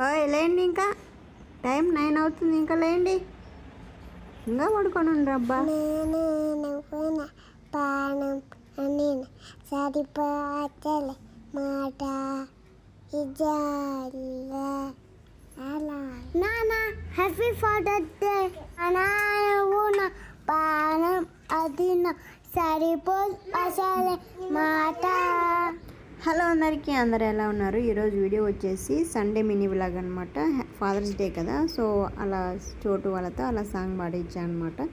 ఓయ్ లేండి, ఇంకా టైం 9 అవుతుంది, ఇంకా లేండి. ఇంకా పడుకొని రబ్బా. పానం అని సరిపోతలే మాట నానా హ్యాపీ ఫాదర్స్ డే నాన్న పానం అది నా సరిపో అసలే మాట. హలో అందరికీ, అందరు ఎలా ఉన్నారు? ఈరోజు వీడియో వచ్చేసి సండే మినీ వ్లాగ్ అనమాట. ఫాదర్స్ డే కదా, సో అలా చోటు వాళ్ళతో అలా సాంగ్ పాడించాను అనమాట.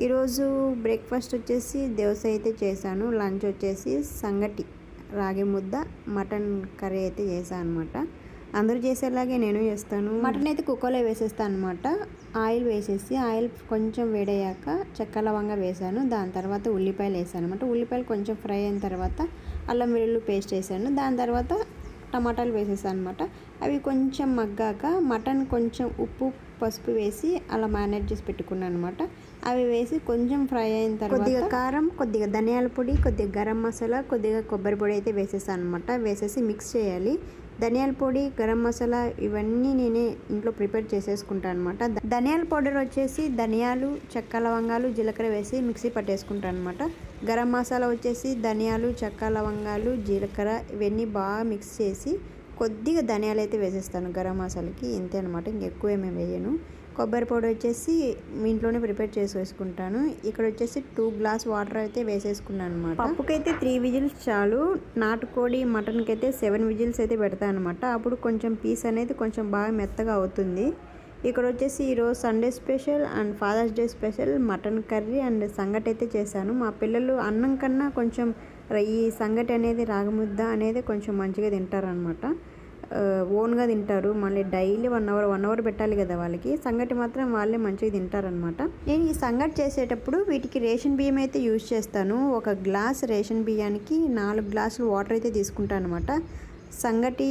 ఈరోజు బ్రేక్ఫాస్ట్ వచ్చేసి దోశ అయితే చేశాను. లంచ్ వచ్చేసి సంగటి రాగి ముద్ద మటన్ కర్రీ అయితే చేశాను అనమాట. అందరూ చేసేలాగే నేను చేస్తాను. మటన్ అయితే కుక్కర్లో వేసేస్తాను అనమాట. ఆయిల్ వేసేసి ఆయిల్ కొంచెం వేడయ్యాక చెక్క లవంగా వేసాను. దాని తర్వాత ఉల్లిపాయలు వేసాను అనమాట. ఉల్లిపాయలు కొంచెం ఫ్రై అయిన తర్వాత అల్లం వెల్లుల్లి పేస్ట్ వేసాను. దాని తర్వాత టమాటాలు వేసేసాను అనమాట. అవి కొంచెం మగ్గాక మటన్ కొంచెం ఉప్పు పసుపు వేసి అలా మ్యారినేట్ చేసి పెట్టుకున్నాను అనమాట. అవి వేసి కొంచెం ఫ్రై అయిన తర్వాత కొద్దిగా కారం, కొద్దిగా ధనియాల పొడి, కొద్దిగా గరం మసాలా, కొద్దిగా కొబ్బరి పొడి అయితే వేసేసాను అనమాట. వేసేసి మిక్స్ చేయాలి. ధనియాల పొడి, గరం మసాలా ఇవన్నీ నేనే ఇంట్లో ప్రిపేర్ చేసేసుకుంటాను అనమాట. ధనియాల పౌడర్ వచ్చేసి ధనియాలు, చెక్క లవంగాలు, జీలకర్ర వేసి మిక్సీ పట్టేసుకుంటాను అనమాట. గరం మసాలా వచ్చేసి ధనియాలు, చెక్క లవంగాలు, జీలకర్ర ఇవన్నీ బాగా మిక్స్ చేసి కొద్దిగా ధనియాలు అయితే వేసేస్తాను గరం మసాలాకి, ఇంతే అనమాట. ఇంకెక్కువ ఏమేమి వేయను. కొబ్బరి పొడి వచ్చేసి ఇంట్లోనే ప్రిపేర్ చేసి వేసుకుంటాను. ఇక్కడ వచ్చేసి 2 గ్లాస్ వాటర్ అయితే వేసేసుకున్నాను అనమాట. పప్పుకైతే 3 విజిల్స్ చాలు. నాటుకోడి మటన్కి అయితే 7 విజిల్స్ అయితే పెడతాను అనమాట. అప్పుడు కొంచెం పీస్ అనేది కొంచెం బాగా మెత్తగా అవుతుంది. ఇక్కడ వచ్చేసి ఈరోజు Sunday special and Father's day special mutton curry and sangati అయితే చేశాను. మా పిల్లలు అన్నం కన్నా కొంచెం ఈ సంగటి అనేది రాగముద్ద అనేది కొంచెం మంచిగా తింటారనమాట. ఓన్గా తింటారు. మళ్ళీ డైలీ 1 అవర్ పెట్టాలి కదా వాళ్ళకి. సంగటి మాత్రం వాళ్ళే మంచిగా తింటారనమాట. నేను ఈ సంగటి చేసేటప్పుడు వీటికి రేషన్ బియ్యం అయితే యూజ్ చేస్తాను. 1 గ్లాస్ రేషన్ బియ్యానికి 4 గ్లాసులు వాటర్ అయితే తీసుకుంటాను అనమాట. సంగటి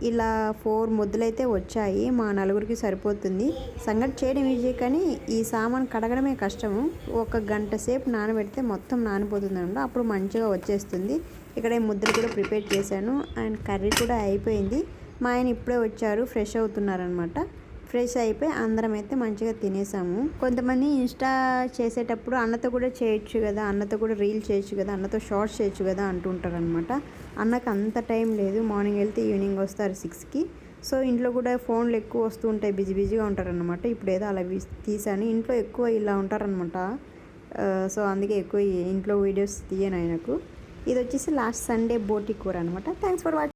ఇలా 4 ముద్దలు అయితే వచ్చాయి. మా నలుగురికి సరిపోతుంది. సంగటి చేయడం ఈజీ, కానీ ఈ సామాన్ కడగడమే కష్టము. 1 గంట సేపు నానబెడితే మొత్తం నానిపోతుంది అనమాట. అప్పుడు మంచిగా వచ్చేస్తుంది. ఇక్కడ ముద్దలు కూడా ప్రిపేర్ చేశాను అండ్ కర్రీ కూడా అయిపోయింది. మా ఆయన ఇప్పుడే వచ్చారు, ఫ్రెష్ అవుతున్నారనమాట. ఫ్రెష్ అయిపోయి అందరం అయితే మంచిగా తినేసాము. కొంతమంది ఇన్స్టా చేసేటప్పుడు అన్నతో కూడా చేయొచ్చు కదా, అన్నతో కూడా రీల్ చేయొచ్చు కదా, అన్నతో షార్ట్స్ చేయొచ్చు కదా అంటుంటారు అనమాట. అన్నకు అంత టైం లేదు. మార్నింగ్ వెళ్తే ఈవినింగ్ వస్తారు 6కి. సో ఇంట్లో కూడా ఫోన్లు ఎక్కువ వస్తూ ఉంటాయి, బిజీగా ఉంటారనమాట. ఇప్పుడు ఏదో అలా తీసాను. ఇంట్లో ఎక్కువ ఇలా ఉంటారనమాట. సో అందుకే ఎక్కువ ఇంట్లో వీడియోస్ తీయను ఆయనకు. ఇది వచ్చేసి లాస్ట్ సండే బోటి కూర అనమాట. Thanks for watching.